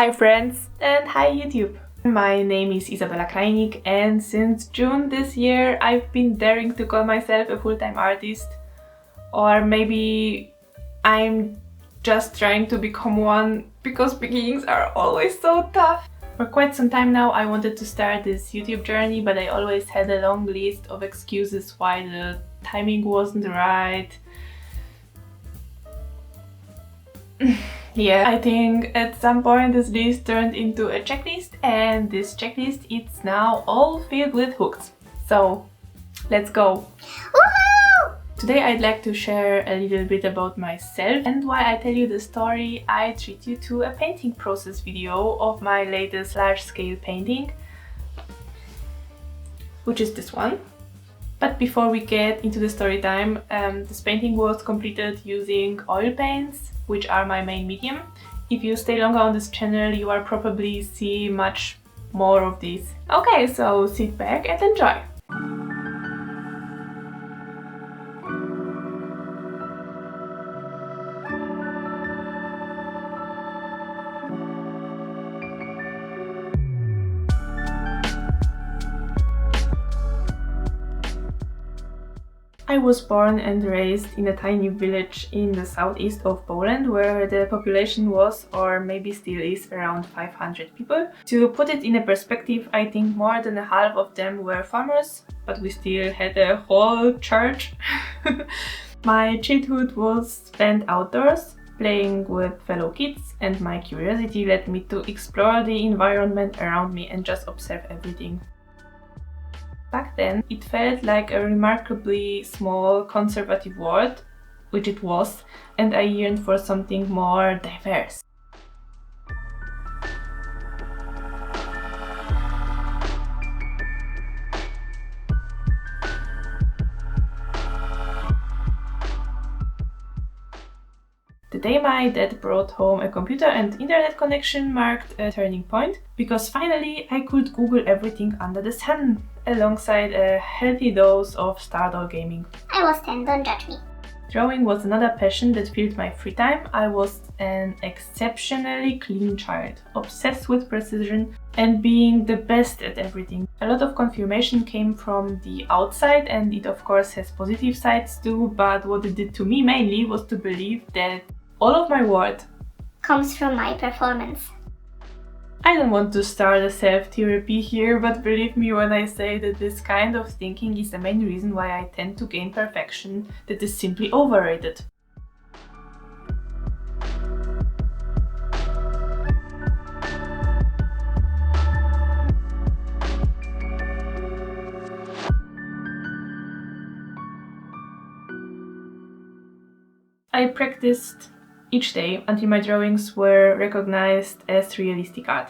Hi friends and hi YouTube! My name is Izabela Krajnik and since June this year I've been daring to call myself a full-time artist, or maybe I'm just trying to become one because beginnings are always so tough. For quite some time now I wanted to start this YouTube journey, but I always had a long list of excuses why the timing wasn't right. Yeah, I think at some point this list turned into a checklist, and this checklist is now all filled with hooks. So let's go! Woohoo! Today I'd like to share a little bit about myself, and while I tell you the story, I treat you to a painting process video of my latest large-scale painting, which is this one. But before we get into the story time, this painting was completed using oil paints, which are my main medium. If you stay longer on this channel, you will probably see much more of these. Okay, so sit back and enjoy! I was born and raised in a tiny village in the southeast of Poland, where the population was, or maybe still is, around 500 people. To put it in a perspective, I think more than a half of them were farmers, but we still had a whole church. My childhood was spent outdoors, playing with fellow kids, and my curiosity led me to explore the environment around me and just observe everything. Back then, it felt like a remarkably small, conservative world, which it was, and I yearned for something more diverse. The day my dad brought home a computer and internet connection marked a turning point, because finally I could Google everything under the sun, alongside a healthy dose of Stardoll gaming. I was 10, don't judge me. Drawing was another passion that filled my free time. I was an exceptionally clean child, obsessed with precision and being the best at everything. A lot of confirmation came from the outside, and it of course has positive sides too, but what it did to me mainly was to believe that all of my worth comes from my performance. I don't want to start a self-therapy here, but believe me when I say that this kind of thinking is the main reason why I tend to gain perfection that is simply overrated. I practiced each day until my drawings were recognized as realistic art.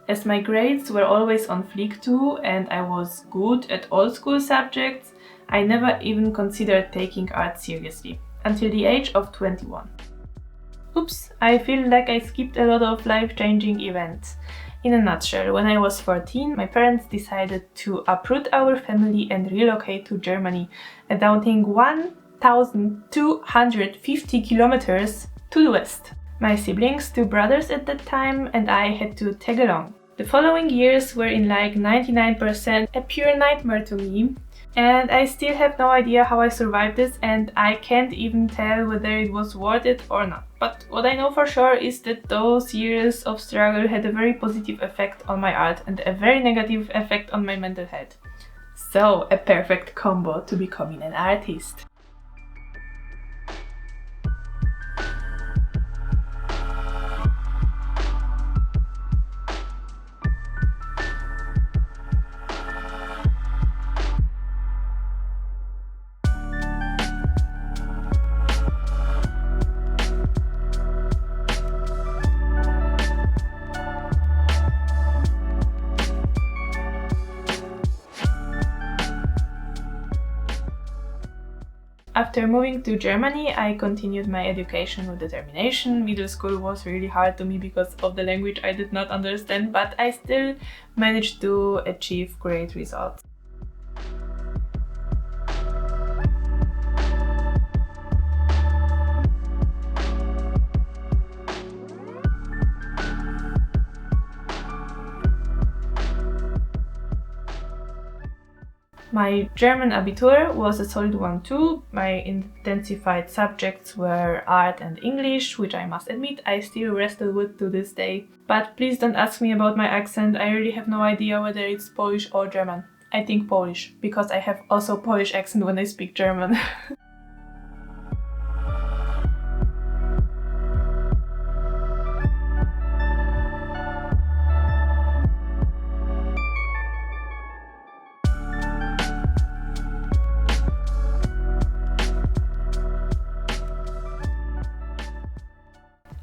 As my grades were always on fleek too, and I was good at all school subjects, I never even considered taking art seriously, until the age of 21. Oops, I feel like I skipped a lot of life-changing events. In a nutshell, when I was 14, my parents decided to uproot our family and relocate to Germany, amounting 1,250 kilometers to the west. My siblings, 2 brothers at that time, and I had to tag along. The following years were in like 99% a pure nightmare to me, and I still have no idea how I survived this, and I can't even tell whether it was worth it or not. But what I know for sure is that those years of struggle had a very positive effect on my art and a very negative effect on my mental health. So, a perfect combo to becoming an artist. After moving to Germany, I continued my education with determination. Middle school was really hard to me because of the language I did not understand, but I still managed to achieve great results. My German Abitur was a solid one too. My intensified subjects were art and English, which I must admit I still wrestle with to this day. But please don't ask me about my accent, I really have no idea whether it's Polish or German. I think Polish, because I have also Polish accent when I speak German.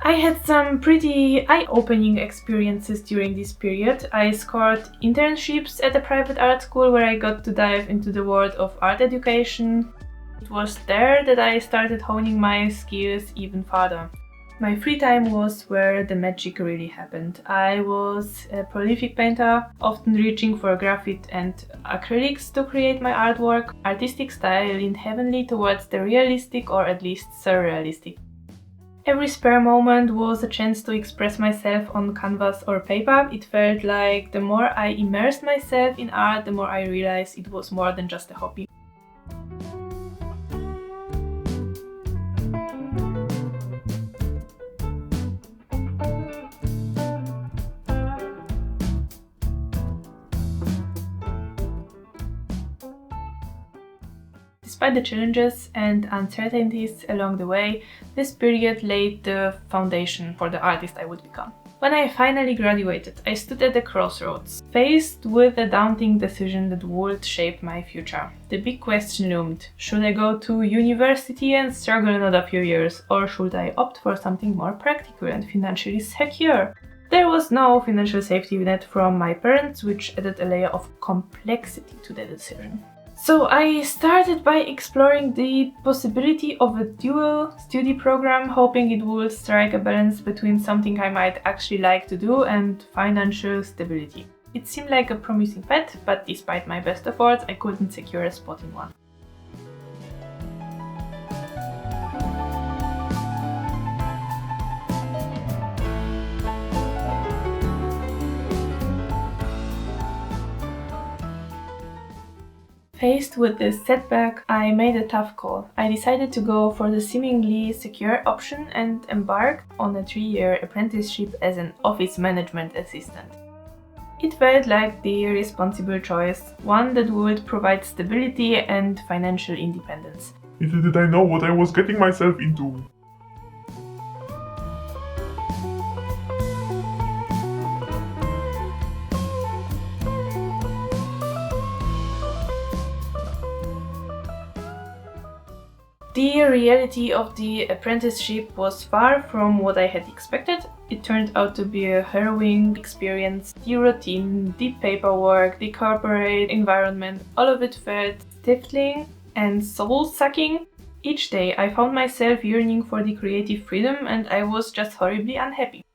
I had some pretty eye-opening experiences during this period. I scored internships at a private art school where I got to dive into the world of art education. It was there that I started honing my skills even further. My free time was where the magic really happened. I was a prolific painter, often reaching for graphite and acrylics to create my artwork. Artistic style leaned heavily towards the realistic or at least surrealistic. Every spare moment was a chance to express myself on canvas or paper. It felt like the more I immersed myself in art, the more I realized it was more than just a hobby. Despite the challenges and uncertainties along the way, this period laid the foundation for the artist I would become. When I finally graduated, I stood at the crossroads, faced with a daunting decision that would shape my future. The big question loomed: should I go to university and struggle another few years, or should I opt for something more practical and financially secure? There was no financial safety net from my parents, which added a layer of complexity to the decision. So I started by exploring the possibility of a dual study program, hoping it would strike a balance between something I might actually like to do and financial stability. It seemed like a promising path, but despite my best efforts, I couldn't secure a spot in one. Faced with this setback, I made a tough call. I decided to go for the seemingly secure option and embarked on a 3-year apprenticeship as an office management assistant. It felt like the responsible choice, one that would provide stability and financial independence. Little did I know what I was getting myself into. The reality of the apprenticeship was far from what I had expected. It turned out to be a harrowing experience. The routine, the paperwork, the corporate environment, all of it felt stifling and soul-sucking. Each day I found myself yearning for the creative freedom and I was just horribly unhappy.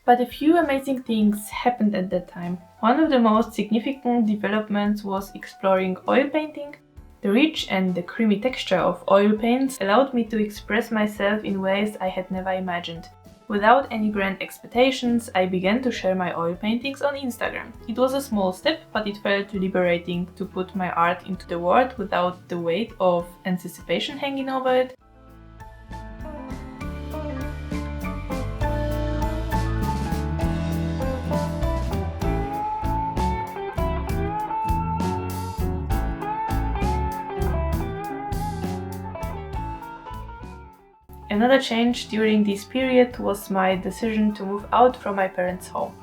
But a few amazing things happened at that time. One of the most significant developments was exploring oil painting. The rich and the creamy texture of oil paints allowed me to express myself in ways I had never imagined. Without any grand expectations, I began to share my oil paintings on Instagram. It was a small step, but it felt liberating to put my art into the world without the weight of anticipation hanging over it. Another change during this period was my decision to move out from my parents' home.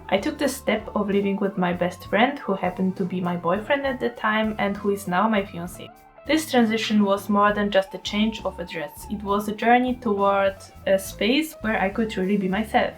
I took the step of living with my best friend, who happened to be my boyfriend at the time and who is now my fiancé. This transition was more than just a change of address. It was a journey toward a space where I could truly be myself.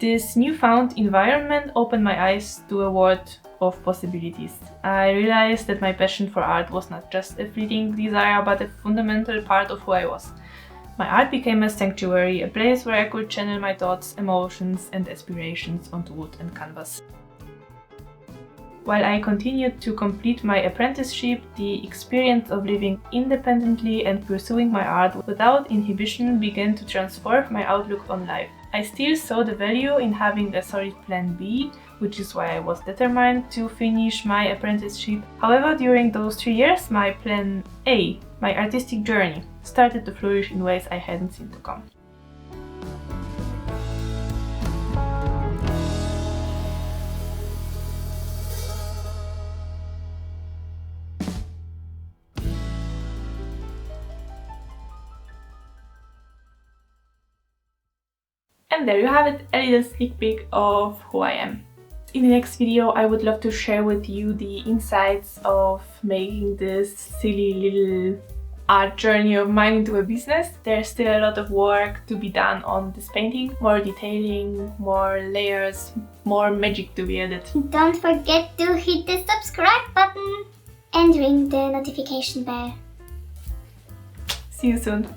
This newfound environment opened my eyes to a world of possibilities. I realized that my passion for art was not just a fleeting desire, but a fundamental part of who I was. My art became a sanctuary, a place where I could channel my thoughts, emotions, and aspirations onto wood and canvas. While I continued to complete my apprenticeship, the experience of living independently and pursuing my art without inhibition began to transform my outlook on life. I still saw the value in having a solid plan B, which is why I was determined to finish my apprenticeship. However, during those 3 years, my plan A, my artistic journey, started to flourish in ways I hadn't seen to come. And there you have it, a little sneak peek of who I am. In the next video, I would love to share with you the insights of making this silly little art journey of mine into a business. There's still a lot of work to be done on this painting, more detailing, more layers, more magic to be added. Don't forget to hit the subscribe button and ring the notification bell. See you soon!